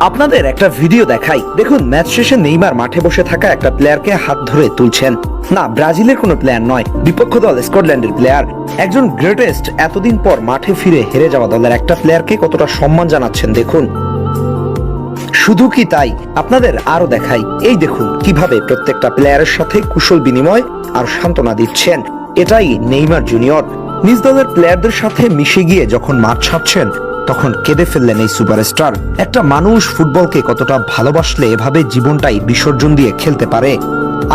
আপনাদের একটা ভিডিও দেখাই, দেখুন ম্যাচ শেষে নেইমার মাঠে বসে থাকা একটা প্লেয়ারকে হাত ধরে তুলছেন। না, ব্রাজিলের কোনো প্লেয়ার নয়, বিপক্ষ দল স্কটল্যান্ডের প্লেয়ার। একজন গ্রেটেস্ট এতদিন পর মাঠে ফিরে হেরে যাওয়া দলের একটা প্লেয়ারকে কতটা সম্মান জানাচ্ছেন দেখুন। শুধু কি তাই, আপনাদের আরো দেখাই, এই দেখুন কিভাবে প্রত্যেকটা প্লেয়ারের সাথে কুশল বিনিময় আর সান্ত্বনা দিচ্ছেন। এটাই নেইমার জুনিয়র। নিজ দলের প্লেয়ারদের সাথে মিশে গিয়ে যখন মাঠ ছাড়ছেন তখন কেঁদে ফেললেন এই সুপারস্টার। একটা মানুষ ফুটবলকে কতটা ভালোবাসলে এভাবে জীবনটাই বিসর্জন দিয়ে খেলতে পারে।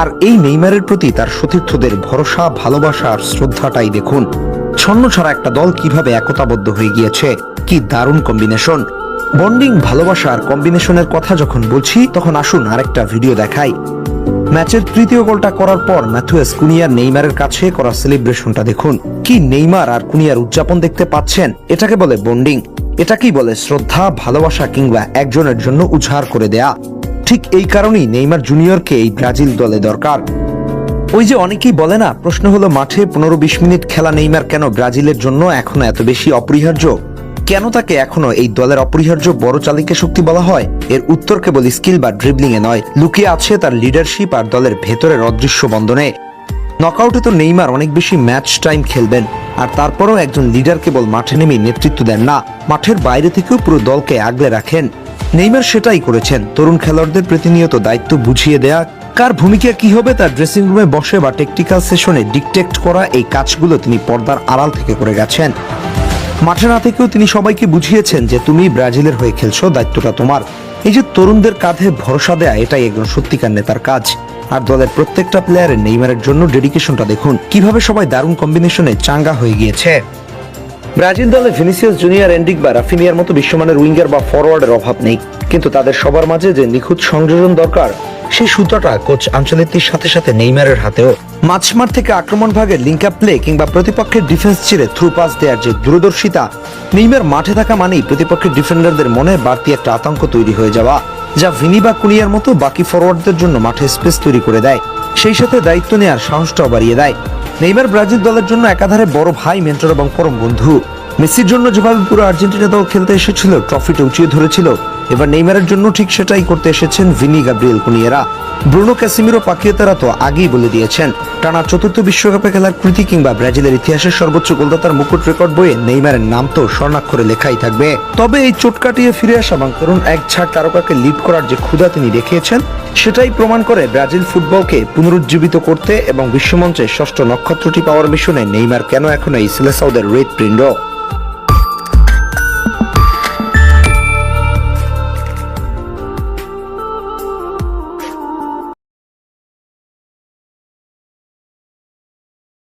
আর এই নেইমারের প্রতি তার সতীর্থদের ভরসা, ভালোবাসা আর শ্রদ্ধাটাই দেখুন। ছন্ন ছাড়া একটা দল কিভাবে একতাবদ্ধ হয়ে গিয়েছে, কি দারুণ কম্বিনেশন। বন্ডিং, ভালোবাসা আর কম্বিনেশনের কথা যখন বলছি তখন আসুন আরেকটা ভিডিও দেখাই। ম্যাচের তৃতীয় গোলটা করার পর ম্যাথুয়াস কুনিয়ার নেইমারের কাছে করা সেলিব্রেশনটা দেখুন। কি নেইমার আর কুনিয়ার উদযাপন দেখতে পাচ্ছেন, এটাকে বলে বন্ডিং। এটাকেই বলে শ্রদ্ধা, ভালোবাসা কিংবা একজনের জন্য উজাড় করে দেয়া। ঠিক এই কারণেই নেইমার জুনিয়রকে এই ব্রাজিল দলে দরকার। ওই যে অনেকেই বলে না, প্রশ্ন হলো মাঠে 15-20 মিনিট খেলা নেইমার কেন ব্রাজিলের জন্য এখনো এত বেশি অপরিহার্য? কেন তাকে এখনো এই দলের অপরিহার্য বড় চালিকা শক্তি বলা হয়? এর উত্তর কেবল স্কিল বা ড্রিবলিং এ নয়, লুকিয়ে আছে তার লিডারশিপ আর দলের ভেতরের অদৃশ্য বন্ধনে। নকআউটে তো নেইমার অনেক বেশি ম্যাচ টাইম খেলবেন, আর তারপরও একজন লিডার কেবল মাঠে নেমে নেতৃত্ব দেন না, মাঠের বাইরে থেকেও পুরো দলকে আগলে রাখেন। নেইমার সেটাই করেছেন, তরুণ খেলোয়াড়দের প্রতিনিয়ত দায়িত্ব বুঝিয়ে দেয়া, কার ভূমিকা কি হবে তার ড্রেসিং রুমে বসে বা টেকটিক্যাল সেশনে ডিকটেক্ট করা, এই কাজগুলো তিনি পর্দার আড়াল থেকে করে গেছেন। মাঠে না থেকেও তিনি সবাইকে বুঝিয়েছেন যে তুমি ব্রাজিলের হয়ে খেলছো, দায়িত্বটা তোমার। এই যে তরুণদের কাঁধে ভরসা দেয়া, এটাই একজন সত্যিকার নেতার কাজ। আর দলের প্রত্যেকটা প্লেয়ারের নেইমারের জন্য ডেডিকেশনটা দেখুন, কিভাবে সবাই দারুণ কম্বিনেশনে চাঙ্গা হয়ে গিয়েছে। ব্রাজিল দলে ভিনিসিয়াস জুনিয়র, এন্ড্রিক বা রাফিনিয়ার মতো বিশ্বমানের উইঙ্গার বা ফরওয়ার্ডের অভাব নেই, কিন্তু তাদের সবার মাঝে যে নিখুঁত সংযোজন দরকার, সেই সূত্রটা কোচ আঞ্চলিকটির সাথে সাথে নেইমারের হাতেও। মাঝমাঠ থেকে আক্রমণ ভাগের লিঙ্ক আপ প্লে কিংবা প্রতিপক্ষের ডিফেন্স ছিঁড়ে থ্রু পাস দেওয়ার যে দূরদর্শিতা, নেইমার মাঠে থাকা মানেই প্রতিপক্ষের ডিফেন্ডারদের মনে বাড়তি একটা আতঙ্ক তৈরি হয়ে যাওয়া, যা ভিনি বা কুনিয়ার মতো বাকি ফরওয়ার্ডদের জন্য মাঠে স্পেস তৈরি করে দেয়, সেই সাথে দায়িত্ব নেওয়ার সাহসটাও বাড়িয়ে দেয়। নেইমার ব্রাজিল দলের জন্য একাধারে বড় ভাই, মেন্টর এবং পরম বন্ধু। মেসির জন্য যেভাবে পুরো আর্জেন্টিনা দল খেলতে এসেছিল, ট্রফিটা উঁচিয়ে ধরেছিল, এবার নেইমারের জন্য ঠিক সেটাই করতে এসেছেন ভিনি, গাব্রিয়েল, কুনিয়েরা। ব্রুনো, ক্যাসিমিরো, পাকিয়েতারা তো আগেই বলে দিয়েছেন, টানা চতুর্থ বিশ্বকাপে খেলার কৃতি কিংবা ব্রাজিলের ইতিহাসের সর্বোচ্চ গোলদাতার মুকুট রেকর্ড বইয়ে নেইমারের নাম তো স্বর্ণাক্ষরে লেখাই থাকবে। তবে এই চোট কাটিয়ে ফিরে আসা এবং তরুণ এক ঝাঁক তারকাকে লিড করার যে ক্ষুধা তিনি দেখিয়েছেন, সেটাই প্রমাণ করে ব্রাজিল ফুটবলকে পুনরুজ্জীবিত করতে এবং বিশ্বমঞ্চে ষষ্ঠ নক্ষত্রটি পাওয়ার মিশনে নেইমার কেন এখনো এই সিলেসাউদের রেড প্রিন্ট।